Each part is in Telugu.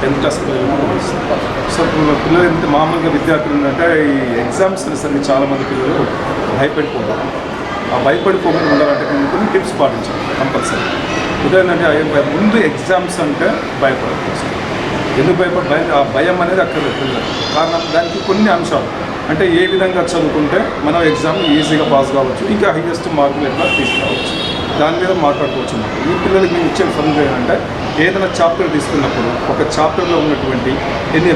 10th క్లాస్ పిల్లలు. సో పిల్లలు ఎంత మామూలుగా విద్యార్థులు ఏంటంటే ఈ ఎగ్జామ్స్ అనేసరికి చాలామంది పిల్లలు భయపడిపోతారు. ఆ భయపడిపోకుండా ఉండాలంటే కొన్ని టిప్స్ పాటించాలి కంపల్సరీ. ఉదాహరణంటే ముందు ఎగ్జామ్స్ అంటే భయపడవచ్చు. ఎందుకు ఆ భయం అనేది అక్కడ పిల్లలు కారణం దానికి కొన్ని అంశాలు అంటే ఏ విధంగా చదువుకుంటే మనం ఎగ్జామ్ ఈజీగా పాస్ కావచ్చు, ఇంకా హైయెస్ట్ మార్కులు ఎట్లా తీసుకురావచ్చు, దాని మీద మాట్లాడుకోవచ్చు. ఈ పిల్లలకి మేము ఇచ్చే ఫండ్ ఏంటంటే ఏదైనా చాప్టర్ తీసుకున్నప్పుడు ఒక చాప్టర్లో ఉన్నటువంటి ఎన్ని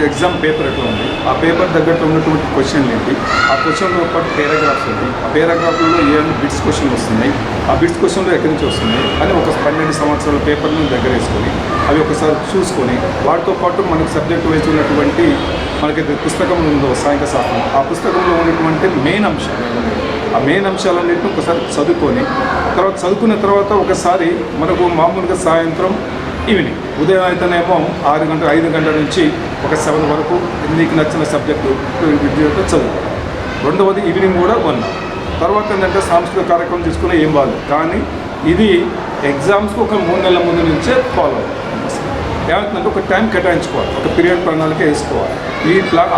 ఎగ్జామ్ పేపర్ ఎట్లా ఉంది, ఆ పేపర్ తగ్గట్టు ఉన్నటువంటి క్వశ్చన్లు ఏంటి, ఆ క్వశ్చన్లో పాటు పారాగ్రాఫ్స్ ఏంటి, ఆ పారాగ్రాఫ్లో ఏమైనా బిట్స్ క్వశ్చన్లు వస్తున్నాయి, ఆ బిట్స్ క్వశ్చన్లు ఎక్కడి నుంచి వస్తున్నాయి అని ఒక 12 సంవత్సరాల పేపర్లను దగ్గర వేసుకొని అవి ఒకసారి చూసుకొని వాటితో పాటు మనకు సబ్జెక్ట్ వైజ్ ఉన్నటువంటి మనకి పుస్తకం ఉందో సాంఘిక శాస్త్రం, ఆ పుస్తకంలో ఉన్నటువంటి మెయిన్ అంశాలు ఆ మెయిన్ అంశాలన్నింటినీ ఒకసారి చదువుకున్న తర్వాత ఒకసారి మనకు మామూలుగా సాయంత్రం ఈవినింగ్ ఉదయం అయితేనేమో 5 గంటల నుంచి ఒక 7 వరకు మీకు నచ్చిన సబ్జెక్టు చదువు. రెండవది ఈవినింగ్ కూడా 1 అవర్. తర్వాత ఏంటంటే సాంస్కృతిక కార్యక్రమం తీసుకునే ఏం బాదు, కానీ ఇది ఎగ్జామ్స్కి ఒక 3 నెలల ముందు నుంచే ఫాలో అవ్వాలి. ఏమవుతుందంటే ఒక టైం కేటాయించుకోవాలి, ఒక పీరియడ్ ప్రణాళిక వేసుకోవాలి.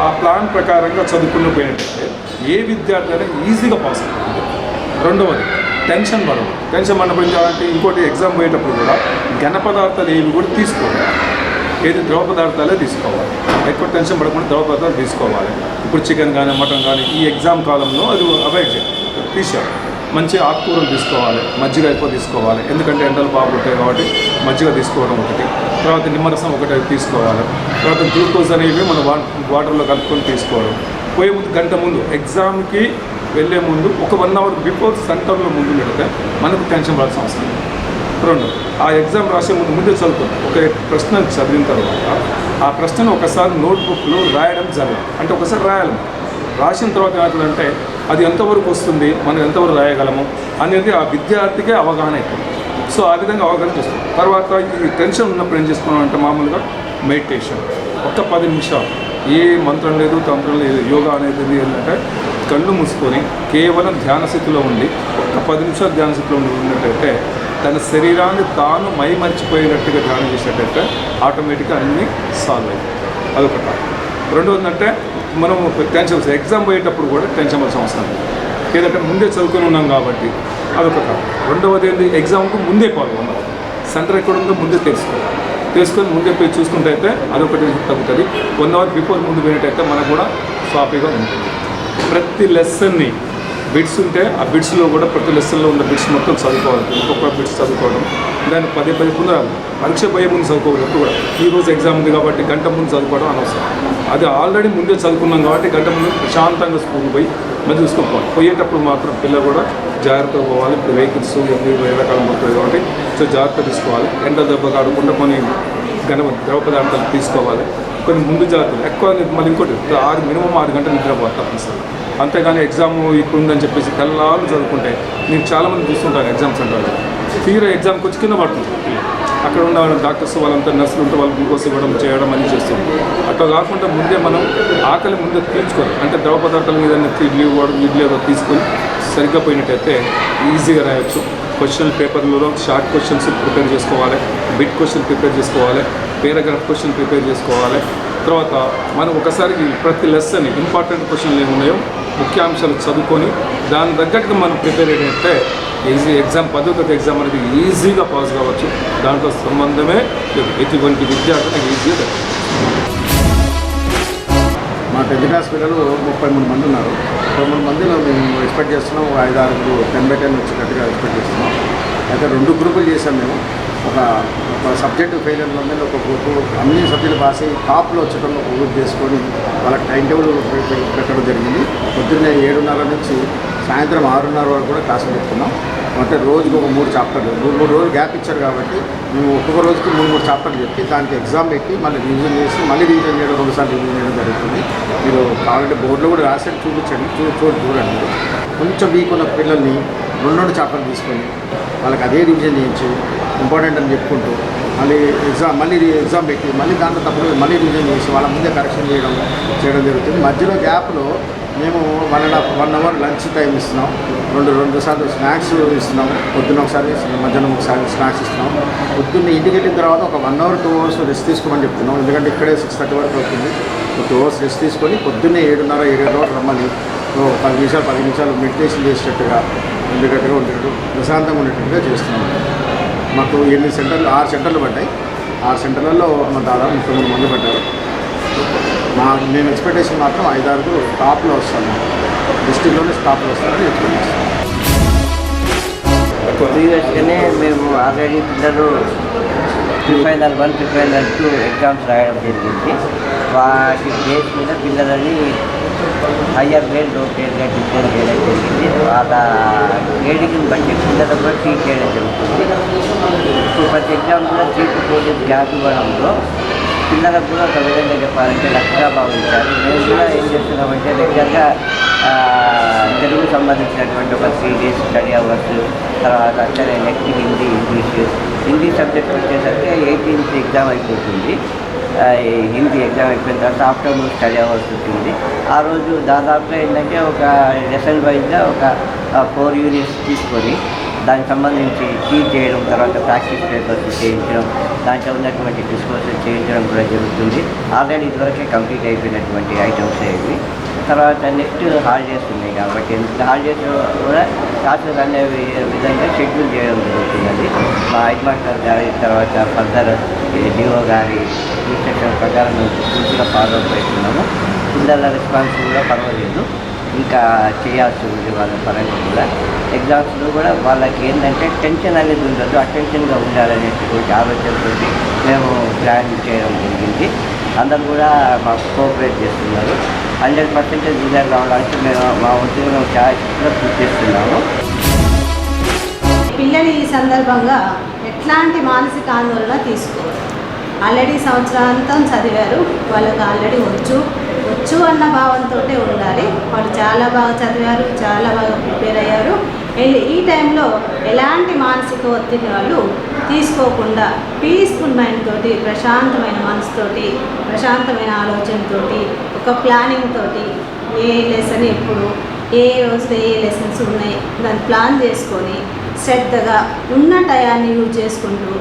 ఆ ప్లాన్ ప్రకారంగా చదువుకున్న పోయినట్టయితే ఏ విద్యార్థి అయినా ఈజీగా పాస్ అవుతుంది. రెండవది టెన్షన్ పడినప్పుడు అంటే ఇంకోటి ఎగ్జామ్ పోయేటప్పుడు కూడా ఘన పదార్థాలు ఏవి కూడా తీసుకోవాలి, ఏది ద్రవ పదార్థాలే తీసుకోవాలి. ఎక్కువ టెన్షన్ పడకుండా ద్రవ పదార్థాలు తీసుకోవాలి. ఇప్పుడు చికెన్ కానీ మటన్ కానీ ఈ ఎగ్జామ్ కాలంలో అది అవాయిడ్ చేయాలి, తీసేయాలి. మంచి ఆకుకూరలు తీసుకోవాలి, మజ్జిగ ఎక్కువ తీసుకోవాలి, ఎందుకంటే ఎండలు బాగుంటాయి కాబట్టి మజ్జిగ తీసుకోవడం ఒకటి. తర్వాత నిమ్మరసం ఒకటి తీసుకోవాలి. తర్వాత గ్లూకోజ్ అనేవి మన వాటర్లో కలుపుకొని తీసుకోవడం. పోయే ముందు గంట ముందు ఎగ్జామ్కి వెళ్ళే ముందు ఒక 1 అవర్ బిఫోర్ సెంటర్లో ముందు పెడితే మనకు టెన్షన్ పడాల్సిన అవసరం లేదు. రెండు, ఆ ఎగ్జామ్ రాసే ముందే చదువుతాం. ఒక ప్రశ్న చదివిన తర్వాత ఆ ప్రశ్నను ఒకసారి నోట్బుక్లో రాయడం జరగాలి. అంటే ఒకసారి రాయాలి. రాసిన తర్వాత ఏమవుతుందంటే అది ఎంతవరకు వస్తుంది, మనం ఎంతవరకు రాయగలము అనేది ఆ విద్యార్థికే అవగాహన అవుతుంది. సో ఆ విధంగా అవగాహన చేస్తాం. తర్వాత ఈ టెన్షన్ ఉన్నప్పుడు ఏం చేసుకున్నామంటే మామూలుగా మెడిటేషన్ ఒక్క 10 నిమిషాలు, ఏ మంత్రం లేదు, తంత్రం లేదు. యోగా అనేది ఏంటంటే కళ్ళు మూసుకొని కేవలం ధ్యానస్థితిలో ఉండి ఒక్క 10 నిమిషాలు ధ్యానస్థితిలో ఉన్నట్టయితే తన శరీరాన్ని తాను మైమరిచిపోయినట్టుగా ధ్యానం చేసినట్టయితే ఆటోమేటిక్గా అన్నీ సాల్వ్ అవుతాయి. అదొకటి. రెండవది అంటే మనం టెన్షన్ ఎగ్జామ్ పోయేటప్పుడు కూడా టెన్షన్ పడాల్సిన అవసరం లేదు, ఏదంటే ముందే చదువుకొని ఉన్నాం కాబట్టి అదొకటి. రెండవది ఏంటి, ఎగ్జామ్కు ముందే పాల్గొన్నాం. సెంటర్ ఎక్కడ ఉందో ముందే తెలుసుకొని ముందే పోయి చూసుకుంటే అయితే అదొకటి తగ్గుతుంది. 1 అవర్ బిఫోర్ ముందు పోయినట్టయితే మనకు కూడా సాఫీగా ఉంటుంది. ప్రతి లెసన్ని బిట్స్ ఉంటే ఆ బిట్స్లో కూడా ప్రతి లెసన్లో ఉన్న బిట్స్ మొత్తం చదువుకోవాలి. ఒక్కొక్క బిట్స్ చదువుకోవడం, దాన్ని 10 పునరాలు పరీక్ష పోయే ముందు చదువుకోవాలి. కూడా ఈరోజు ఎగ్జామ్ ఉంది కాబట్టి గంట ముందు చదువుకోవడం అనవసరం. అది ఆల్రెడీ ముందే చదువుకున్నాం కాబట్టి గంట ముందు ప్రశాంతంగా స్కూల్కి పోయి మళ్ళీ చూసుకోవాలి. పోయేటప్పుడు మాత్రం పిల్లలు కూడా జాగ్రత్తగా పోవాలి. ఇప్పుడు వెహికల్స్ రకాలు పడుతుంది కాబట్టి సో జాగ్రత్త తీసుకోవాలి. ఎండ దెబ్బ కాడకుండా కొన్ని ద్రవ పదార్థాలు తీసుకోవాలి. కొన్ని ముందు జాగ్రత్తలు ఎక్కువ. మళ్ళీ ఇంకోటి మినిమం 6 గంటలు నిద్రపోవాలి తప్పనిసరి. అంతేగాని ఎగ్జామ్ ఇప్పుడు ఉందని చెప్పేసి తెల్లాలు చదువుకుంటే నేను చాలామంది చూస్తుంటాను ఎగ్జామ్ సెంటర్లో. తీరా ఎగ్జామ్కి వచ్చి కింద పడుతుంది. అక్కడ ఉన్న డాక్టర్స్ వాళ్ళంతా నర్సులు ఉంటే వాళ్ళు గ్లూకోజ్ ఇవ్వడం చేయడం అన్నీ చేస్తుంది. అట్లా కాకుండా ముందే మనం ఆకలి ముందే తీర్చుకోవాలి. అంటే ద్రవ పదార్థాల మీద ఇడ్లీ ఏదో తీసుకొని సరిగ్గా పోయినట్టయితే ఈజీగా రాయొచ్చు. క్వశ్చన్ పేపర్లలో షార్ట్ క్వశ్చన్స్ ప్రిపేర్ చేసుకోవాలి, బిట్ క్వశ్చన్ ప్రిపేర్ చేసుకోవాలి, పారాగ్రాఫ్ క్వశ్చన్ ప్రిపేర్ చేసుకోవాలి. తర్వాత మనం ఒకసారి ప్రతి లెసన్ ఇంపార్టెంట్ క్వశ్చన్లు ఏమున్నాయో ముఖ్యాంశాలు చదువుకొని దాని తగ్గట్టుగా మనం ప్రిపేర్ అయితే ఈజీ ఎగ్జామ్ 10వ తరగతి ఎగ్జామ్ అనేది ఈజీగా పాస్ కావచ్చు. దాంట్లో సంబంధమే లేదు. ఎటువంటి విద్యార్థులకు ఈజీగా. మా 10th క్లాస్ పిల్లలు 33 మంది ఉన్నారు. 33 మందిలో మేము ఎక్స్పెక్ట్ చేస్తున్నాం 5-6 10/10 వచ్చేటట్టుగా ఎక్స్పెక్ట్ చేస్తున్నాం. అయితే 2 గ్రూపులు చేసాం మేము. ఒక సబ్జెక్టు ఫెయిల్ అయిన మంది ఒక గ్రూపు, అన్ని సబ్జెక్టులు పాస్ అయ్యి టాప్లో వచ్చేటప్పుడు ఒక గ్రూప్ చేసుకొని వాళ్ళకి టైం టేబుల్ పెట్టడం జరిగింది. పొద్దున్నే 7:30 నుంచి సాయంత్రం 6:30 వరకు కూడా క్లాసులు పెట్టుకున్నాం. అంటే రోజుకి ఒక 3 చాప్టర్లు, 3 రోజులు గ్యాప్ ఇచ్చారు కాబట్టి మేము ఒక్కొక్క రోజుకి 3 చాప్టర్లు చెప్పి దానికి ఎగ్జామ్ పెట్టి మళ్ళీ రివిజన్ చేసి మళ్ళీ రివిజన్ చేయడం 2 సార్లు రివిజన్ చేయడం జరుగుతుంది. మీరు కావాలంటే బోర్డులో కూడా రాసేది చూపించండి, చూడండి. కొంచెం వీక్ ఉన్న పిల్లల్ని రెండు చాప్టర్లు తీసుకొని వాళ్ళకి అదే రివిజన్ చేయించి ఇంపార్టెంట్ అని చెప్పుకుంటూ మళ్ళీ ఎగ్జామ్ పెట్టి మళ్ళీ దాంట్లో తప్పుడు మళ్ళీ రివిజన్ చేసి వాళ్ళ ముందే కరెక్షన్ చేయడం జరుగుతుంది. మధ్యలో గ్యాప్లో మేము 1 అవర్ లంచ్ టైం ఇస్తున్నాం, రెండు సార్లు స్నాక్స్ ఇస్తున్నాం. పొద్దున్న ఒకసారి మధ్యాహ్నం ఒకసారి స్నాక్స్ ఇస్తున్నాం. పొద్దున్న ఇంటికి వెళ్ళిన తర్వాత ఒక 1 అవర్ 2 అవర్స్ రెస్ట్ తీసుకోమని చెప్తున్నాం. ఎందుకంటే ఇక్కడే 6:30 వరకు అవుతుంది. 2 అవర్స్ రెస్ట్ తీసుకొని పొద్దున్నే 7:30 7 వరకు రమ్మని 10 నిమిషాలు మెడిటేషన్ చేసేటట్టుగా ఉండేటట్టు ప్రశాంతంగా ఉండేటట్టుగా చేస్తున్నాం. మాకు 6 సెంటర్లు పడ్డాయి. 6 సెంటర్లలో దాదాపు 33 మంది పడ్డారు. మేము ఎక్స్పెక్టేషన్ మాత్రం 5-6 టాప్లో వస్తాము, డిస్ట్రిక్ట్లోనే టాప్లో వస్తారని ఎక్స్పెక్ట్ చేస్తాం. ప్రీవియస్గానే మేము ఆల్రెడీ పిల్లలు ప్రిఫైనల్ 1 ప్రిఫైనల్ 2 ఎగ్జామ్స్ రాయడం జరిగింది. వాటి బేస్ మీద పిల్లలని హయ్యర్ గ్రేడ్ లో గ్రేడ్గా డిక్లేర్ చేయడం జరిగింది. వాళ్ళ గ్రేడింగ్ని బట్టి పిల్లలకు కూడా ట్రీట్ చేయడం జరుగుతుంది. ఇప్పుడు ప్రతి ఎగ్జామ్ కూడా 3 to 4 days గ్యాప్ ఇవ్వడంలో పిల్లలకు కూడా ఒక విధంగా చెప్పాలంటే లక్ష్యంగా భావించాలి. మేము కూడా ఏం చేస్తున్నామంటే రెగ్యులర్గా తెలుగు సంబంధించినటువంటి ఒక 3 days స్టడీ అవర్స్, తర్వాత అట్లనే నెక్స్ట్ హిందీ సబ్జెక్ట్ వచ్చేసరికి 18th ఎగ్జామ్ అయిపోతుంది. హిందీ ఎగ్జామ్ అయిపోయిన తర్వాత ఆఫ్టర్నూన్ స్టడీ అవర్స్ ఉంటుంది. ఆ రోజు దాదాపుగా ఏంటంటే ఒక లెసన్ వైజ్గా ఒక 4 యూనిట్స్ తీసుకొని దానికి సంబంధించి టీచ్ చేయడం, తర్వాత ప్రాక్టీస్ పేపర్స్ చేయించడం, దాంట్లో ఉన్నటువంటి డిస్కోర్సెస్ చేయించడం కూడా జరుగుతుంది. ఆల్రెడీ ఇదివరకే కంప్లీట్ అయిపోయినటువంటి ఐటమ్స్ ఇవి. తర్వాత నెక్స్ట్ హాలిడేస్ ఉన్నాయి కాబట్టి హాలిడేస్ కూడా క్లాసెస్ అనే విధంగా షెడ్యూల్ చేయడం జరుగుతున్నది. మా హెడ్ మాస్టర్ గారి తర్వాత ఫర్దర్ డిఓ గారి ఇన్స్ట్రక్షన్ ప్రకారం మేము పూర్తిగా ఫాలో అప్ అవుతున్నాము. పిల్లల రెస్పాన్స్ కూడా పర్వాలేదు, ఇంకా చేయాల్సి ఉంది వాళ్ళ పరంగా కూడా. ఎగ్జామ్స్లో కూడా వాళ్ళకి ఏంటంటే టెన్షన్ అనేది ఉండదు, అటెన్షన్గా ఉండాలనేటువంటి ఆలోచనతో మేము ప్లాన్ చేయడం జరిగింది. అందరూ కూడా మాకు కోఆపరేట్ చేస్తున్నారు. 100% రిజల్ట్ రావడానికి మేము మా వంతుగా మేము చాలా కృషి చేస్తున్నాము. పిల్లలు ఈ సందర్భంగా ఎట్లాంటి మానసిక ఆందోళన తీసుకోరు. ఆల్రెడీ సంవత్సరాంతం చదివారు, వాళ్ళకి ఆల్రెడీ వచ్చు అన్న భావంతో ఉండాలి. వాళ్ళు చాలా బాగా చదివారు, చాలా బాగా ప్రిపేర్ అయ్యారు. ఈ టైంలో ఎలాంటి మానసిక ఒత్తిడి వాళ్ళు తీసుకోకుండా పీస్ఫుల్ మైండ్ తోటి, ప్రశాంతమైన మనసుతోటి, ప్రశాంతమైన ఆలోచనతోటి, ఒక ప్లానింగ్ తోటి ఏ లెసన్ ఎప్పుడు ఏ రోజులో ఏ లెసన్స్ ఉన్నాయి దాన్ని ప్లాన్ చేసుకొని శ్రద్ధగా ఉన్న టయాన్ని యూజ్ చేసుకుంటూ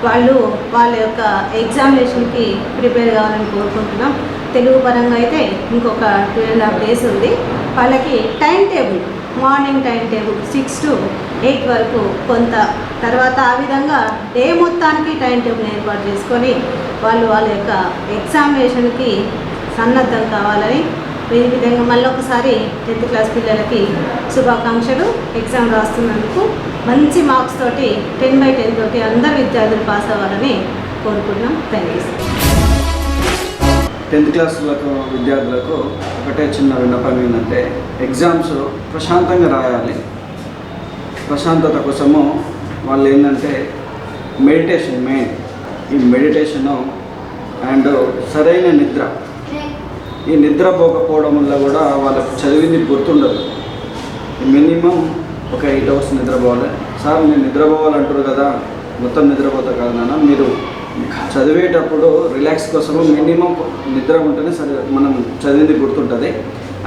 వాళ్ళు వాళ్ళ యొక్క ఎగ్జామినేషన్కి ప్రిపేర్ కావాలని కోరుకుంటున్నాం. తెలుగు పరంగా అయితే ఇంకొక 2.5 days ఉంది. వాళ్ళకి time table, morning time table 6 to 8 వరకు కొంత, తర్వాత ఆ విధంగా డే మొత్తానికి టైం టేబుల్ ఏర్పాటు చేసుకొని వాళ్ళు వాళ్ళ యొక్క ఎగ్జామినేషన్కి సన్నద్ధం కావాలని, ఈ విధంగా మళ్ళీ ఒకసారి 10th class పిల్లలకి శుభాకాంక్షలు. ఎగ్జామ్ రాస్తున్నందుకు మంచి మార్క్స్ తోటి 10/10 తోటి అందరు విద్యార్థులు పాస్ అవ్వాలని కోరుకుంటున్నాం. Thank you. 10th class విద్యార్థులకు ఒకటే చిన్న విన్నపం ఏంటంటే ఎగ్జామ్స్ ప్రశాంతంగా రాయాలి. ప్రశాంతత కోసము వాళ్ళు ఏంటంటే మెడిటేషన్ మెయిన్. ఈ మెడిటేషను అండ్ సరైన నిద్ర. ఈ నిద్ర పోకపోవడం వల్ల కూడా వాళ్ళకు చదివింది గుర్తుండదు. మినిమం ఒక 8 hours నిద్రపోవాలి. సార్ నేను నిద్రపోవాలంటారు కదా, మొత్తం నిద్రపోతా కదా నాన్న, మీరు చదివేటప్పుడు రిలాక్స్ కోసము మినిమం నిద్ర ఉంటేనే సరే మనం చదివింది గుర్తుంటుంది.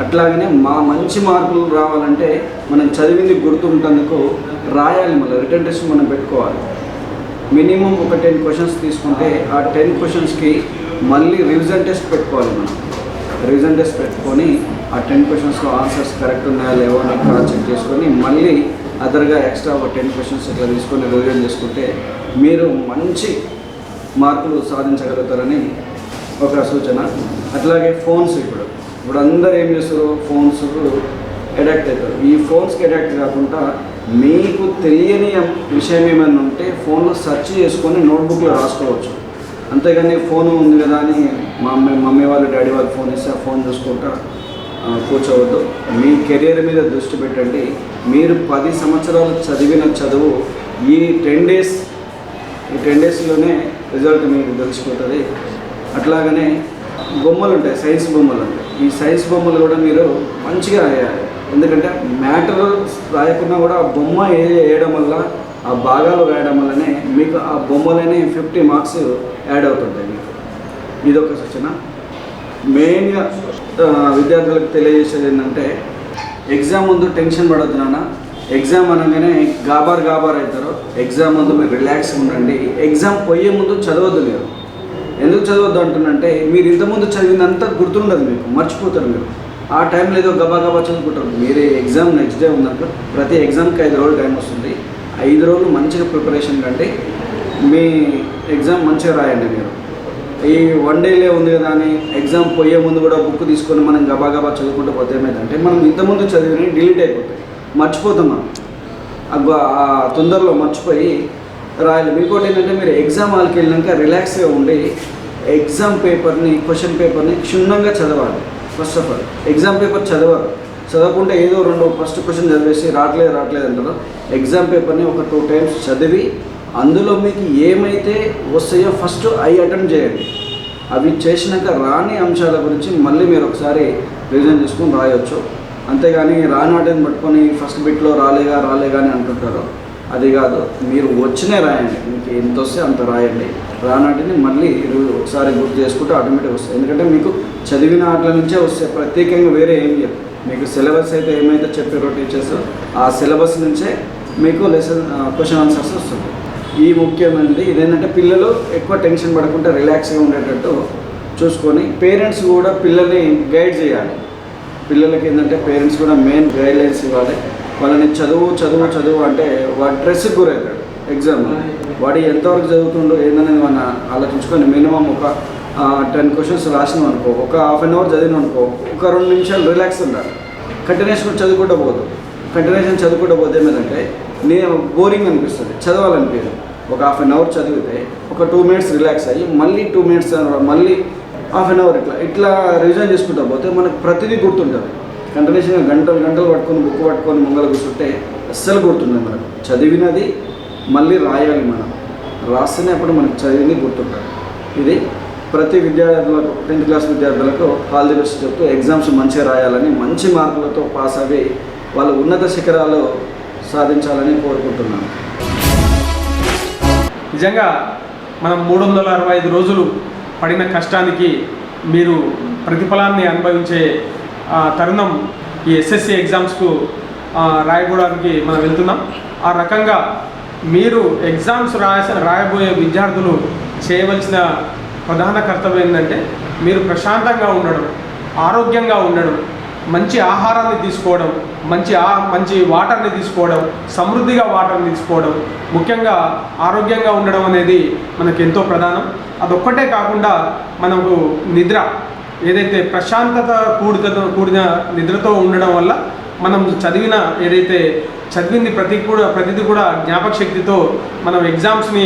అట్లాగనే మంచి మార్కులు రావాలంటే మనం చదివింది గుర్తుంటందుకు రాయాలి. మళ్ళీ రిటర్న్ టెస్ట్ మనం పెట్టుకోవాలి. మినిమం ఒక 10 questions తీసుకుంటే ఆ 10 questions మళ్ళీ రివిజన్ టెస్ట్ పెట్టుకోవాలి. మనం రివిజన్ టెస్ట్ పెట్టుకొని ఆ 10 questions ఆన్సర్స్ కరెక్ట్ ఉన్నాయా లేవో అని క్రాస్ చెక్ చేసుకొని మళ్ళీ అదర్గా ఎక్స్ట్రా ఒక 10 questions ఇట్లా తీసుకొని రివిజన్ చేసుకుంటే మీరు మంచి మార్కులు సాధించగలుగుతారని ఒక సూచన. అట్లాగే ఫోన్స్ ఇప్పుడు అందరూ ఏం చేస్తారు, ఫోన్స్ అడాక్ట్ అవుతారు. ఈ ఫోన్స్కి అడాక్ట్ కాకుండా మీకు తెలియని విషయం ఏమైనా ఉంటే ఫోన్లో సెర్చ్ చేసుకొని నోట్బుక్లో రాసుకోవచ్చు. అంతేగాని ఫోన్ ఉంది కదా అని మమ్మీ వాళ్ళు డాడీ వాళ్ళు ఫోన్ ఇస్తే ఆ ఫోన్ చూసుకుంటా కూర్చోవద్దు. మీ కెరియర్ మీద దృష్టి పెట్టండి. మీరు 10 సంవత్సరాలు చదివిన చదువు ఈ 10 daysలోనే రిజల్ట్ మీకు తెలిసిపోతుంది. అట్లాగనే బొమ్మలు ఉంటాయి, సైన్స్ బొమ్మలు ఉంటాయి. ఈ సైన్స్ బొమ్మలు కూడా మీరు మంచిగా రాయాలి. ఎందుకంటే మ్యాటర్ రాయకుండా కూడా ఆ బొమ్మ వేయడం వల్ల, ఆ భాగాలు వేయడం వల్లనే మీకు ఆ బొమ్మలోనే 50 మార్క్స్ యాడ్ అవుతుంటాయి మీకు. ఇదొక సూచన. మెయిన్గా విద్యార్థులకు తెలియజేసేది ఏంటంటే, ఎగ్జామ్ ముందు టెన్షన్ పడొద్దు నాన్న. ఎగ్జామ్ అనగానే గాబార్ అవుతారు. ఎగ్జామ్ ముందు మీరు రిలాక్స్ ఉండండి. ఎగ్జామ్ పోయే ముందు చదవద్దు మీరు. ఎందుకు చదవద్దు అంటున్నంటే, మీరు ఇంతకుముందు చదివిందంతా గుర్తుండదు, మీకు మర్చిపోతారు. మీరు ఆ టైంలో ఏదో గబా చదువుకుంటారు. మీరు ఎగ్జామ్ నెక్స్ట్ డే ఉందనుకో, ప్రతి ఎగ్జామ్కి 5 రోజులు టైం వస్తుంది. 5 రోజులు మంచిగా ప్రిపరేషన్ కంటే మీ ఎగ్జామ్ మంచిగా రాయండి. మీరు ఈ 1 డేలే ఉంది కదా అని ఎగ్జామ్ పోయే ముందు కూడా బుక్ తీసుకొని మనం గబా చదువుకుంటూ పోతే ఏమైందంటే, మనం ఇంతకుముందు చదివినవి డిలీట్ అయిపోతాయి, మర్చిపోతాం. మనం ఆ తొందరలో మర్చిపోయి రాయాలి. ఇంకోటి ఏంటంటే, మీరు ఎగ్జామ్ హాల్కి వెళ్ళినాక రిలాక్స్గా ఉండి ఎగ్జామ్ పేపర్ని, క్వశ్చన్ పేపర్ని క్షుణ్ణంగా చదవాలి. First of all exam paper చదవకుంటే ఏదో 2 ఫస్ట్ క్వశ్చన్ చదివేసి రావట్లేదు అంటారు. ఎగ్జామ్ పేపర్ని ఒక 2 టైమ్స్ చదివి అందులో మీకు ఏమైతే వస్తాయో ఫస్ట్ అవి అటెంప్ట్ చేయండి. అవి చేసినాక రాని అంశాల గురించి మళ్ళీ మీరు ఒకసారి రివిజన్ చేసుకొని రాయొచ్చు. అంతేగాని రాని వాటిని పట్టుకొని ఫస్ట్ బిట్లో రాలేగా అని అంటుంటారు. అది కాదు, మీరు వచ్చినే రాయండి. మీకు ఎంత వస్తే అంత రాయండి. రానాటిని మళ్ళీ ఒకసారి గుర్తు చేసుకుంటే ఆటోమేటిక్ వస్తాయి. ఎందుకంటే మీకు చదివిన వాటి నుంచే వస్తాయి, ప్రత్యేకంగా వేరే ఏం చెప్పు. మీకు సిలబస్ అయితే ఏమైతే చెప్పారో టీచర్స్, ఆ సిలబస్ నుంచే మీకు క్వశ్చన్ ఆన్సర్స్ వస్తుంది. ఈ ముఖ్యమైనది ఇదేంటంటే, పిల్లలు ఎక్కువ టెన్షన్ పడకుండా రిలాక్స్గా ఉండేటట్టు చూసుకొని పేరెంట్స్ కూడా పిల్లల్ని గైడ్ చేయాలి. పిల్లలకి ఏంటంటే పేరెంట్స్ కూడా మెయిన్ గైడ్లైన్స్ ఇవ్వాలి. వాళ్ళని చదువు అంటే వాడు స్ట్రెస్కి గురవుతాడు. ఎగ్జామ్ వాడు ఎంతవరకు చదువుతుండో ఏందనేది మనం ఆలోచించుకొని మినిమం ఒక 10 క్వశ్చన్స్ రాసినాం అనుకో, ఒక హాఫ్ అన్ అవర్ చదివినాం అనుకో, ఒక 2 నిమిషాలు రిలాక్స్ ఉండాలి. కంటిన్యూషన్ చదువుకుంటూ పోతే ఏమైందంటే నేను బోరింగ్ అనిపిస్తుంది, చదవాలనిపించదు. ఒక హాఫ్ అన్ అవర్ చదివితే ఒక 2 మినిట్స్ రిలాక్స్ అయ్యి మళ్ళీ 2 మినిట్స్ మళ్ళీ హాఫ్ అన్ అవర్ ఇట్లా రివిజన్ చేసుకుంటూ పోతే మనకు ప్రతిదీ గుర్తుంటుంది. కంటిన్యూషన్గా గంటలు పట్టుకొని బుక్ పట్టుకొని ముంగల కూర్చుంటే అస్సలు గుర్తుంటుంది. మనకు చదివినది మళ్ళీ రాయాలి. మనం రాస్తేనే అప్పుడు మనకు చదివింది గుర్తుంటుంది. ఇది ప్రతి విద్యార్థులకు, 10th క్లాస్ విద్యార్థులకు ఆల్ ది బెస్ట్ చెప్తూ ఎగ్జామ్స్ మంచిగా రాయాలని, మంచి మార్కులతో పాస్ అవి వాళ్ళు ఉన్నత శిఖరాలు సాధించాలని కోరుకుంటున్నాను. నిజంగా మనం 365 రోజులు పడిన కష్టానికి మీరు ప్రతిఫలాన్ని అనుభవించే తరుణం ఈ ఎస్ఎస్సి ఎగ్జామ్స్కు రాయడానికి మనం వెళ్తున్నాం. ఆ రకంగా మీరు ఎగ్జామ్స్ రాయబోయే విద్యార్థులు చేయవలసిన ప్రధాన కర్తవ్యం ఏంటంటే, మీరు ప్రశాంతంగా ఉండడం, ఆరోగ్యంగా ఉండడం, మంచి ఆహారాన్ని తీసుకోవడం, మంచి వాటర్ని తీసుకోవడం, సమృద్ధిగా వాటర్ని తీసుకోవడం, ముఖ్యంగా ఆరోగ్యంగా ఉండడం అనేది మనకు ఎంతో ప్రధానం. అదొక్కటే కాకుండా మనకు నిద్ర, ఏదైతే ప్రశాంతత కూడిన నిద్రతో ఉండడం వల్ల మనం చదివింది ప్రతిదీ కూడా జ్ఞాపక శక్తితో మనం ఎగ్జామ్స్ని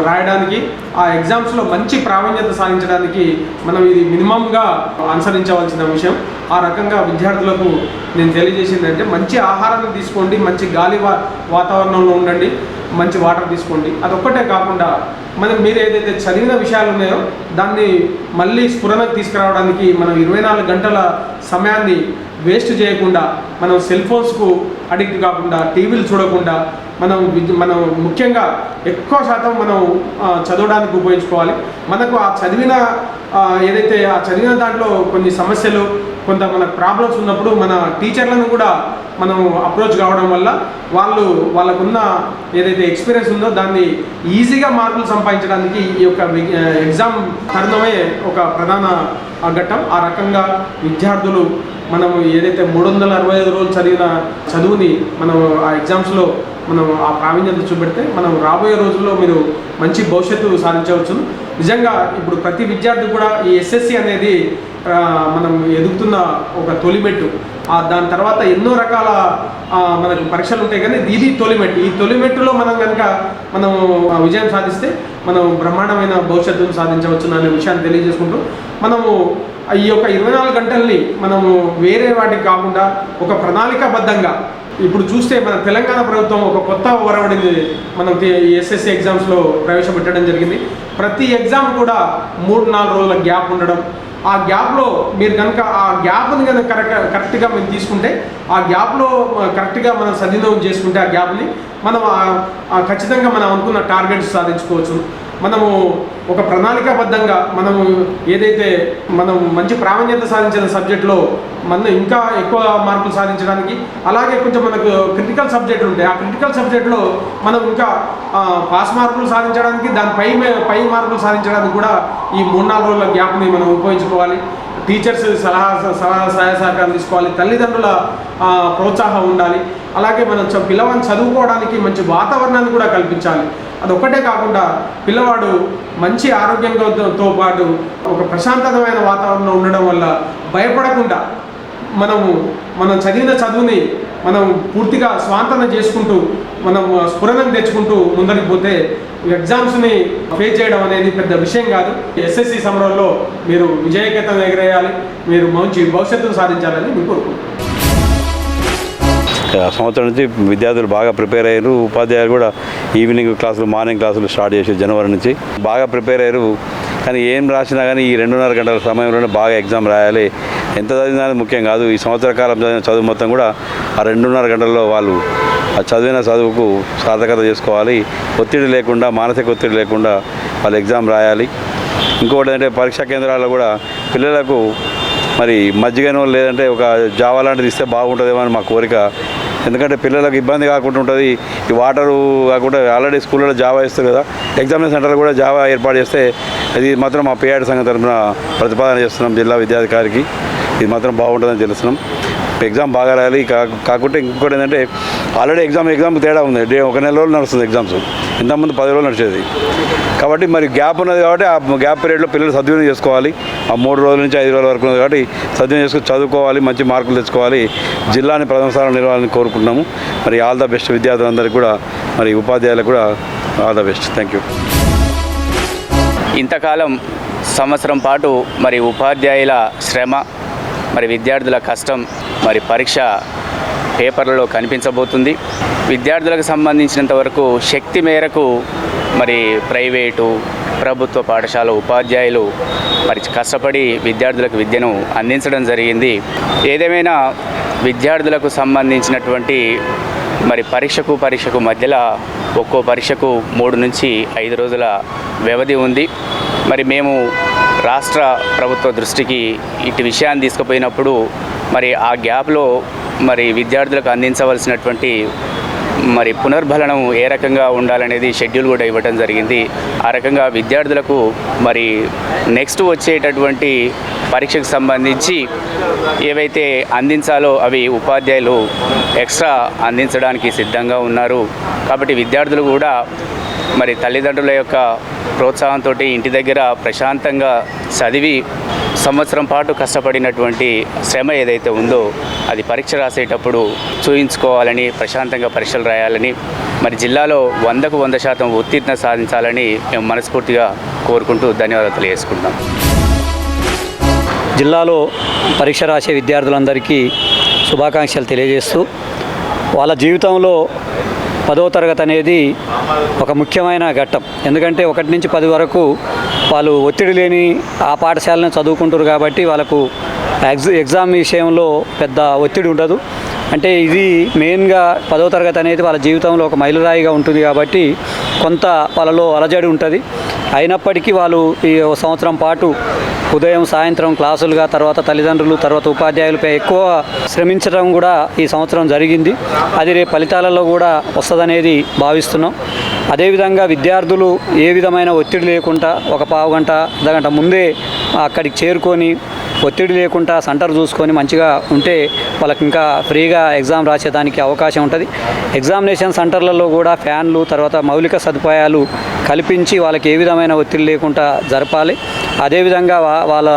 రాయడానికి, ఆ ఎగ్జామ్స్లో మంచి ప్రావీణ్యత సాధించడానికి మనం ఇది మినిమంగా అనుసరించవలసిన విషయం. ఆ రకంగా విద్యార్థులకు నేను తెలియజేసిందంటే, మంచి ఆహారాన్ని తీసుకోండి, మంచి గాలి వాతావరణంలో ఉండండి, మంచి వాటర్ తీసుకోండి. అదొక్కటే కాకుండా మీరు ఏదైతే చదివిన విషయాలు ఉన్నాయో దాన్ని మళ్ళీ స్ఫురణకు తీసుకురావడానికి మనం 24 గంటల సమయాన్ని వేస్ట్ చేయకుండా, మనం సెల్ ఫోన్స్కు అడిక్ట్ కాకుండా, టీవీలు చూడకుండా మనం ముఖ్యంగా ఎక్కువ శాతం మనం చదవడానికి ఉపయోగించుకోవాలి. మనకు ఆ చదివిన దాంట్లో కొన్ని సమస్యలు, కొంత మనకు ప్రాబ్లమ్స్ ఉన్నప్పుడు మన టీచర్లను కూడా మనం అప్రోచ్ కావడం వల్ల వాళ్ళకున్న ఏదైతే ఎక్స్పీరియన్స్ ఉందో దాన్ని ఈజీగా మార్కులు సంపాదించడానికి ఈ యొక్క ఎగ్జామ్ తరుణమే ఒక ప్రధాన ఘట్టం. ఆ రకంగా విద్యార్థులు మనము ఏదైతే 365 రోజులు చదివిన చదువుని మనం ఆ ఎగ్జామ్స్లో మనం ఆ ప్రావీణ్యత చూపెడితే మనం రాబోయే రోజుల్లో మీరు మంచి భవిష్యత్తు సాధించవచ్చు. నిజంగా ఇప్పుడు ప్రతి విద్యార్థి కూడా ఈ ఎస్ఎస్సి అనేది మనం ఎదుగుతున్న ఒక తొలిమెట్టు. దాని తర్వాత ఎన్నో రకాల మనకు పరీక్షలు ఉంటాయి, కానీ ఇది తొలిమెట్టు. ఈ తొలిమెట్టులో మనం కనుక విజయం సాధిస్తే మనం బ్రహ్మాండమైన భవిష్యత్తును సాధించవచ్చు అనే విషయాన్ని తెలియజేసుకుంటూ, మనము ఈ యొక్క 24 గంటల్ని మనము వేరే వాటికి కాకుండా ఒక ప్రణాళికాబద్ధంగా, ఇప్పుడు చూస్తే మన తెలంగాణ ప్రభుత్వం ఒక కొత్త ఒరవడిని మనం ఎస్ఎస్సి ఎగ్జామ్స్లో ప్రవేశపెట్టడం జరిగింది. ప్రతి ఎగ్జామ్ కూడా 3-4 రోజుల గ్యాప్ ఉండడం, ఆ గ్యాప్లో మీరు కనుక ఆ గ్యాప్ని కనుక కరెక్ట్గా మేము తీసుకుంటే, ఆ గ్యాప్లో కరెక్ట్గా మనం సద్వినియోగం చేసుకుంటే ఆ గ్యాప్ని మనం ఖచ్చితంగా మనం అనుకున్న టార్గెట్స్ సాధించుకోవచ్చు. మనము ఒక ప్రణాళికాబద్ధంగా మనము ఏదైతే మనం మంచి ప్రావీణ్యత సాధించిన సబ్జెక్ట్లో మనం ఇంకా ఎక్కువ మార్కులు సాధించడానికి, అలాగే కొంచెం మనకు క్రిటికల్ సబ్జెక్టులు ఉంటాయి, ఆ క్రిటికల్ సబ్జెక్ట్లో మనం ఇంకా పాస్ మార్కులు సాధించడానికి, దాని పై మార్కులు సాధించడానికి కూడా ఈ 3-4 రోజుల గ్యాప్ని మనం ఉపయోగించుకోవాలి. టీచర్స్ సహాయ సహకారం తీసుకోవాలి, తల్లిదండ్రుల ప్రోత్సాహం ఉండాలి, అలాగే మనం పిల్లవాడిని చదువుకోవడానికి మంచి వాతావరణాన్ని కూడా కల్పించాలి. అదొక్కటే కాకుండా పిల్లవాడు మంచి ఆరోగ్యంతో పాటు ఒక ప్రశాంతమైన వాతావరణంలో ఉండడం వల్ల భయపడకుండా మనం చదివిన చదువుని మనం పూర్తిగా స్వాంతన చేసుకుంటూ మనం స్ఫురణం తెచ్చుకుంటూ ముందరికి పోతే ఎగ్జామ్స్ని ఫేస్ చేయడం అనేది పెద్ద విషయం కాదు. ఎస్ఎస్సి సమరంలో మీరు విజయకేతం ఎగరేయాలి, మీరు మంచి భవిష్యత్తును సాధించాలని నేను కోరుకుంటున్నాను. సంవత్సరం నుంచి విద్యార్థులు బాగా ప్రిపేర్ అయ్యారు. ఉపాధ్యాయులు కూడా ఈవినింగ్ క్లాసులు, మార్నింగ్ క్లాసులు స్టార్ట్ చేసి జనవరి నుంచి బాగా ప్రిపేర్ అయ్యారు. కానీ ఏం రాసినా కానీ ఈ 2.5 గంటల సమయంలోనే బాగా ఎగ్జామ్ రాయాలి. ఎంత చదివినా ముఖ్యం కాదు. ఈ సంవత్సర కాలం చదివిన చదువు మొత్తం కూడా ఆ 2.5 గంటల్లో వాళ్ళు ఆ చదివిన చదువుకు సార్థకత చేసుకోవాలి. ఒత్తిడి లేకుండా, మానసిక ఒత్తిడి లేకుండా వాళ్ళు ఎగ్జామ్ రాయాలి. ఇంకొకటి ఏంటంటే పరీక్షా కేంద్రాల్లో కూడా పిల్లలకు మరి మజ్జిగనో లేదంటే ఒక జావా లాంటిది ఇస్తే బాగుంటుందేమో అని మా కోరిక. ఎందుకంటే పిల్లలకు ఇబ్బంది కాకుండా ఉంటుంది. ఈ వాటరు కాకుండా ఆల్రెడీ స్కూళ్ళలో జావా ఇస్తారు కదా, ఎగ్జామినేషన్ సెంటర్లో కూడా జావా ఏర్పాటు చేస్తే అది మాత్రం మా పిఆర్టీ సంఘం తరఫున ప్రతిపాదన చేస్తున్నాం జిల్లా విద్యాధికారికి. ఇది మాత్రం బాగుంటుందని తెలుస్తున్నాం. ఎగ్జామ్ బాగా రాయాలి. కాకుంటే ఇంకొకటి ఏంటంటే ఆల్రెడీ ఎగ్జామ్ తేడా ఉంది. 1 నెల రోజులు నడుస్తుంది ఎగ్జామ్స్, ఇంతకుముందు 10 రోజులు నడిచేది. కాబట్టి మరి గ్యాప్ ఉన్నది కాబట్టి ఆ గ్యాప్ పీరియడ్లో పిల్లలు సద్వినియోగం చేసుకోవాలి. ఆ 3 రోజుల నుంచి 5 రోజుల వరకు ఉన్నది కాబట్టి సద్వినియోగం చేసుకుని చదువుకోవాలి, మంచి మార్కులు తెచ్చుకోవాలి, జిల్లాని ప్రథమ స్థానం నిలవాలని కోరుకుంటున్నాము. మరి ఆల్ ద బెస్ట్ విద్యార్థులందరికీ కూడా, మరి ఉపాధ్యాయులకు కూడా all the best. Thank you. ఇంతకాలం సంవత్సరం పాటు మరి ఉపాధ్యాయుల శ్రమ, మరి విద్యార్థుల కష్టం మరి పరీక్ష పేపర్లలో కనిపించబోతుంది. విద్యార్థులకు సంబంధించినంత వరకు శక్తి మేరకు మరి ప్రైవేటు, ప్రభుత్వ పాఠశాల ఉపాధ్యాయులు మరి కష్టపడి విద్యార్థులకు విద్యను అందించడం జరిగింది. ఏదేమైనా విద్యార్థులకు సంబంధించినటువంటి మరి పరీక్షకు మధ్యలో ఒక్కో పరీక్షకు 3 నుంచి 5 రోజుల వ్యవధి ఉంది. మరి మేము రాష్ట్ర ప్రభుత్వ దృష్టికి ఇటు విషయాన్ని తీసుకుపోయినప్పుడు మరి ఆ గ్యాప్లో మరి విద్యార్థులకు అందించవలసినటువంటి మరి పునర్బలనం ఏ రకంగా ఉండాలనేది షెడ్యూల్ కూడా ఇవ్వడం జరిగింది. ఆ రకంగా విద్యార్థులకు మరి నెక్స్ట్ వచ్చేటటువంటి పరీక్షకు సంబంధించి ఏవైతే అందించాలో అవి ఉపాధ్యాయులు ఎక్స్ట్రా అందించడానికి సిద్ధంగా ఉన్నారు. కాబట్టి విద్యార్థులు కూడా మరి తల్లిదండ్రుల యొక్క ప్రోత్సాహంతో ఇంటి దగ్గర ప్రశాంతంగా చదివి సంవత్సరం పాటు కష్టపడినటువంటి శ్రమ ఏదైతే ఉందో అది పరీక్ష రాసేటప్పుడు చూయించుకోవాలని, ప్రశాంతంగా పరీక్షలు రాయాలని, మరి జిల్లాలో 100కు 100% ఉత్తీర్ణత సాధించాలని మేము మనస్ఫూర్తిగా కోరుకుంటూ ధన్యవాదాలు తెలియజేసుకుంటాం. జిల్లాలో పరీక్ష రాసే విద్యార్థులందరికీ శుభాకాంక్షలు తెలియజేస్తూ, వాళ్ళ జీవితంలో 10వ తరగతి అనేది ఒక ముఖ్యమైన ఘట్టం. ఎందుకంటే 1 నుంచి 10 వరకు వాళ్ళు ఒత్తిడి లేని ఆ పాఠశాలను చదువుకుంటారు కాబట్టి వాళ్ళకు ఎగ్జామ్ విషయంలో పెద్ద ఒత్తిడి ఉండదు. అంటే ఇది మెయిన్గా 10వ తరగతి అనేది వాళ్ళ జీవితంలో ఒక మైలురాయిగా ఉంటుంది కాబట్టి కొంత వాళ్ళలో అలజడి ఉంటుంది. అయినప్పటికీ వాళ్ళు ఈ సంవత్సరం పాటు ఉదయం సాయంత్రం క్లాసులుగా, తర్వాత తల్లిదండ్రులు, తర్వాత ఉపాధ్యాయులపై ఎక్కువ శ్రమించడం కూడా ఈ సంవత్సరం జరిగింది. అది రేపు ఫలితాలలో కూడా వస్తుందనేది భావిస్తున్నాం. అదేవిధంగా విద్యార్థులు ఏ విధమైన ఒత్తిడి లేకుండా ఒక పావు గంట, అర్ధగంట ముందే అక్కడికి చేరుకొని ఒత్తిడి లేకుండా సెంటర్ చూసుకొని మంచిగా ఉంటే వాళ్ళకి ఇంకా ఫ్రీగా ఎగ్జామ్ రాసేదానికి అవకాశం ఉంటుంది. ఎగ్జామినేషన్ సెంటర్లలో కూడా ఫ్యాన్లు, తర్వాత మౌలిక సదుపాయాలు కల్పించి వాళ్ళకి ఏ విధమైన ఒత్తిడి లేకుండా జరపాలి. అదేవిధంగా వాళ్ళ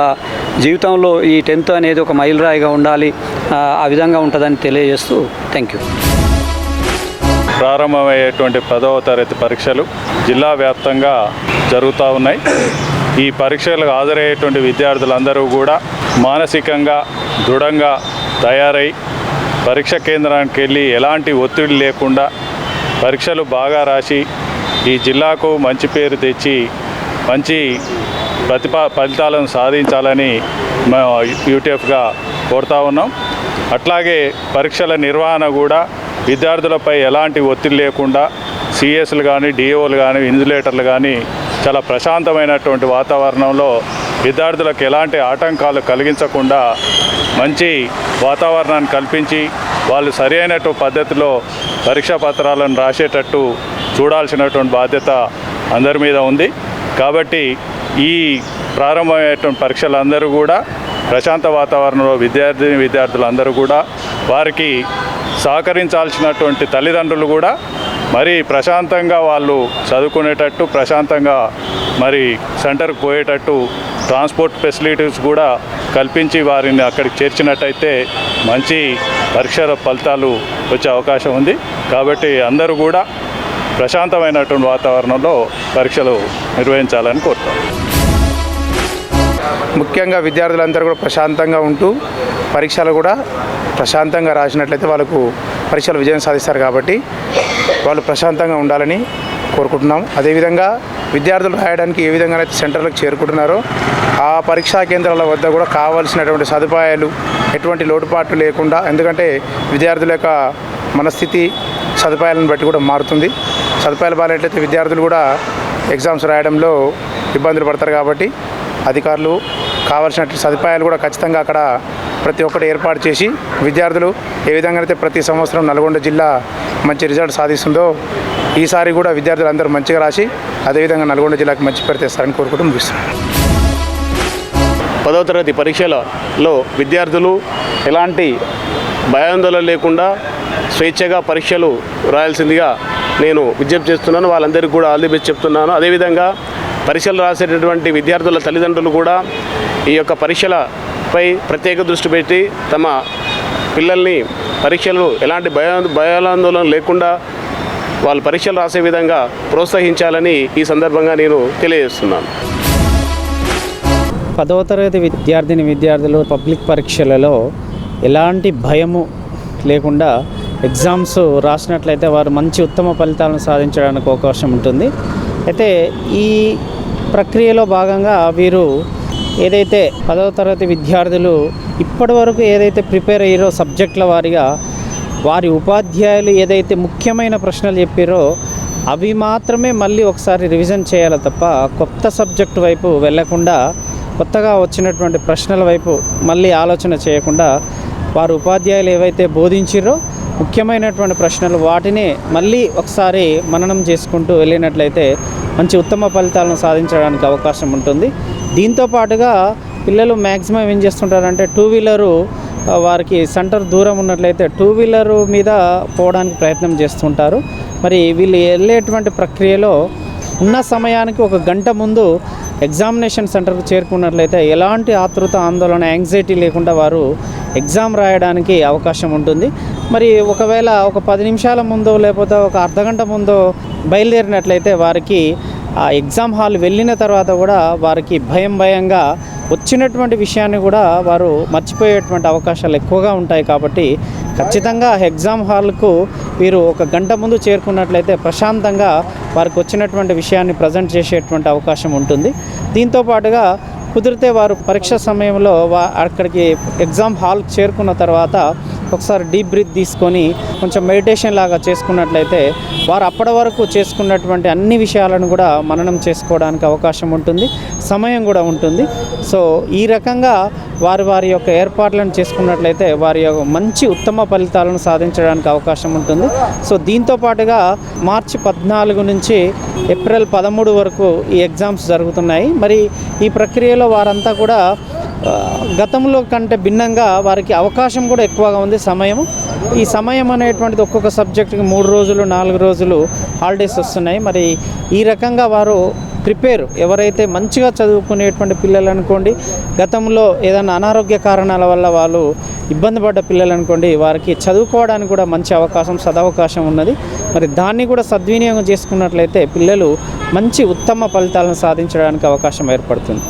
జీవితంలో ఈ 10th అనేది ఒక మైలురాయిగా ఉండాలి, ఆ విధంగా ఉంటుందని తెలియజేస్తూ థ్యాంక్ యూ. ప్రారంభమయ్యేటువంటి 10వ తరగతి పరీక్షలు జిల్లా వ్యాప్తంగా జరుగుతూ ఉన్నాయి. ఈ పరీక్షలకు హాజరయ్యేటువంటి విద్యార్థులందరూ కూడా మానసికంగా దృఢంగా తయారై పరీక్ష కేంద్రానికి వెళ్ళి ఎలాంటి ఒత్తిడి లేకుండా పరీక్షలు బాగా రాసి ఈ జిల్లాకు మంచి పేరు తెచ్చి మంచి ఫలితాలను సాధించాలని మేము యూటీఎఫ్గా కోరుతా ఉన్నాం. అట్లాగే పరీక్షల నిర్వహణ కూడా విద్యార్థులపై ఎలాంటి ఒత్తిడి లేకుండా సిఎస్లు కానీ డిఓలు కానీ ఇన్సులేటర్లు కానీ చాలా ప్రశాంతమైనటువంటి వాతావరణంలో విద్యార్థులకు ఎలాంటి ఆటంకాలు కలిగించకుండా మంచి వాతావరణాన్ని కల్పించి వాళ్ళు సరైనటువంటి పద్ధతిలో పరీక్షా పత్రాలను రాసేటట్టు చూడాల్సినటువంటి బాధ్యత అందరి మీద ఉంది. కాబట్టి ఈ ప్రారంభమైనటువంటి పరీక్షలందరూ కూడా ప్రశాంత వాతావరణంలో విద్యార్థులందరూ కూడా వారికి సహకరించాల్సినటువంటి తల్లిదండ్రులు కూడా మరి ప్రశాంతంగా వాళ్ళు చదువుకునేటట్టు ప్రశాంతంగా మరి సెంటర్కి పోయేటట్టు ట్రాన్స్పోర్ట్ ఫెసిలిటీస్ కూడా కల్పించి వారిని అక్కడికి చేర్చినట్టయితే మంచి పరీక్షల ఫలితాలు వచ్చే అవకాశం ఉంది. కాబట్టి అందరూ కూడా ప్రశాంతమైనటువంటి వాతావరణంలో పరీక్షలు నిర్వహించాలని కోరుతాం. ముఖ్యంగా విద్యార్థులందరూ కూడా ప్రశాంతంగా ఉంటూ పరీక్షలు కూడా ప్రశాంతంగా రాసినట్లయితే వాళ్ళకు పరీక్షలు విజయం సాధిస్తారు. కాబట్టి వాళ్ళు ప్రశాంతంగా ఉండాలని కోరుకుంటున్నాం. అదేవిధంగా విద్యార్థులు రాయడానికి ఏ విధంగా అయితే సెంటర్లకు చేరుకుంటున్నారో ఆ పరీక్షా కేంద్రాల వద్ద కూడా కావాల్సినటువంటి సదుపాయాలు ఎటువంటి లోటుపాట్లు లేకుండా, ఎందుకంటే విద్యార్థుల యొక్క మనస్థితి సదుపాయాలను బట్టి కూడా మారుతుంది. సదుపాయాలు బాగాలేట్లయితే విద్యార్థులు కూడా ఎగ్జామ్స్ రాయడంలో ఇబ్బందులు పడతారు. కాబట్టి అధికారులు కావాల్సిన సదుపాయాలు కూడా ఖచ్చితంగా అక్కడ ప్రతి ఒక్కటి ఏర్పాటు చేసి విద్యార్థులు ఏ విధంగా అయితే ప్రతి సంవత్సరం నల్గొండ జిల్లా మంచి రిజల్ట్ సాధిస్తుందో ఈసారి కూడా విద్యార్థులందరూ మంచిగా రాసి అదేవిధంగా నల్గొండ జిల్లాకు మంచి పేరు తెస్తారని కోరుకుంటూ ముగిస్తున్నాను. 10వ తరగతి పరీక్షలలో విద్యార్థులు ఎలాంటి భయాందోళన లేకుండా స్వేచ్ఛగా పరీక్షలు రాయాల్సిందిగా నేను విజ్ఞప్తి చేస్తున్నాను. వాళ్ళందరికీ కూడా ఆల్ ది బెస్ట్ చెప్తున్నాను. అదేవిధంగా పరీక్షలు రాసేటటువంటి విద్యార్థుల తల్లిదండ్రులు కూడా ఈ యొక్క పరీక్షలపై ప్రత్యేక దృష్టి పెట్టి తమ పిల్లల్ని పరీక్షలు ఎలాంటి భయాందోళన లేకుండా వాళ్ళు పరీక్షలు రాసే విధంగా ప్రోత్సహించాలని ఈ సందర్భంగా నేను తెలియజేస్తున్నాను. 10వ తరగతి విద్యార్థులు పబ్లిక్ పరీక్షలలో ఎలాంటి భయము లేకుండా ఎగ్జామ్స్ రాసినట్లయితే వారు మంచి ఉత్తమ ఫలితాలను సాధించడానికి అవకాశం ఉంటుంది. అయితే ఈ ప్రక్రియలో భాగంగా వీరు ఏదైతే 10వ తరగతి విద్యార్థులు ఇప్పటివరకు ఏదైతే ప్రిపేర్ అయ్యారో సబ్జెక్టుల వారిగా వారి ఉపాధ్యాయులు ఏదైతే ముఖ్యమైన ప్రశ్నలు చెప్పారో అవి మాత్రమే మళ్ళీ ఒకసారి రివిజన్ చేయాలి తప్ప కొత్త సబ్జెక్టు వైపు వెళ్లకుండా కొత్తగా వచ్చినటువంటి ప్రశ్నల వైపు మళ్ళీ ఆలోచన చేయకుండా వారు ఉపాధ్యాయులు ఏవైతే బోధించారో ముఖ్యమైనటువంటి ప్రశ్నలు వాటిని మళ్ళీ ఒకసారి మననం చేసుకుంటూ వెళ్ళినట్లయితే మంచి ఉత్తమ ఫలితాలను సాధించడానికి అవకాశం ఉంటుంది. దీంతో పాటుగా పిల్లలు మ్యాక్సిమం ఏం చేస్తుంటారంటే టూ వీలరు వారికి సెంటర్ దూరం ఉన్నట్లయితే టూ వీలరు మీద పోవడానికి ప్రయత్నం చేస్తుంటారు. మరి వీళ్ళు వెళ్ళేటువంటి ప్రక్రియలో ఉన్న సమయానికి ఒక గంట ముందు ఎగ్జామినేషన్ సెంటర్కు చేరుకున్నట్లయితే ఎలాంటి ఆతృత ఆందోళన యాంగ్జైటీ లేకుండా వారు ఎగ్జామ్ రాయడానికి అవకాశం ఉంటుంది. మరి ఒకవేళ ఒక 10 నిమిషాల ముందో లేకపోతే ఒక అర్ధగంట ముందో బయలుదేరినట్లయితే వారికి ఆ ఎగ్జామ్ హాల్ వెళ్ళిన తర్వాత కూడా వారికి భయంగా వచ్చినటువంటి విషయాన్ని కూడా వారు మర్చిపోయేటువంటి అవకాశాలు ఎక్కువగా ఉంటాయి. కాబట్టి ఖచ్చితంగా ఎగ్జామ్ హాల్కు వీరు ఒక గంట ముందు చేరుకున్నట్లయితే ప్రశాంతంగా వారికి వచ్చినటువంటి విషయాన్ని ప్రజెంట్ చేసేటువంటి అవకాశం ఉంటుంది. దీంతో పాటుగా కుదిరితే వారు పరీక్ష సమయంలో అక్కడికి ఎగ్జామ్ హాల్కి చేరుకున్న తర్వాత ఒకసారి డీప్ బ్రీత్ తీసుకొని కొంచెం మెడిటేషన్ లాగా చేసుకున్నట్లయితే వారు అప్పటి వరకు చేసుకున్నటువంటి అన్ని విషయాలను కూడా మననం చేసుకోవడానికి అవకాశం ఉంటుంది, సమయం కూడా ఉంటుంది. సో ఈ రకంగా వారి యొక్క ఏర్పాట్లను చేసుకున్నట్లయితే వారి యొక్క మంచి ఉత్తమ ఫలితాలను సాధించడానికి అవకాశం ఉంటుంది. సో దీంతో పాటుగా మార్చి 14 నుంచి ఏప్రిల్ 13 వరకు ఈ ఎగ్జామ్స్ జరుగుతున్నాయి. మరి ఈ ప్రక్రియలో వారంతా కూడా గతంలో కంటే భిన్నంగా వారికి అవకాశం కూడా ఎక్కువగా ఉంది. ఈ సమయం అనేటువంటిది ఒక్కొక్క సబ్జెక్టుకి 3 రోజులు 4 రోజులు హాలిడేస్ వస్తున్నాయి. మరి ఈ రకంగా వారు ఎవరైతే మంచిగా చదువుకునేటువంటి పిల్లలు అనుకోండి, గతంలో ఏదైనా అనారోగ్య కారణాల వల్ల వాళ్ళు ఇబ్బంది పడ్డ పిల్లలు అనుకోండి, వారికి చదువుకోవడానికి కూడా మంచి సదవకాశం ఉన్నది. మరి దాన్ని కూడా సద్వినియోగం చేసుకున్నట్లయితే పిల్లలు మంచి ఉత్తమ ఫలితాలను సాధించడానికి అవకాశం ఏర్పడుతుంది.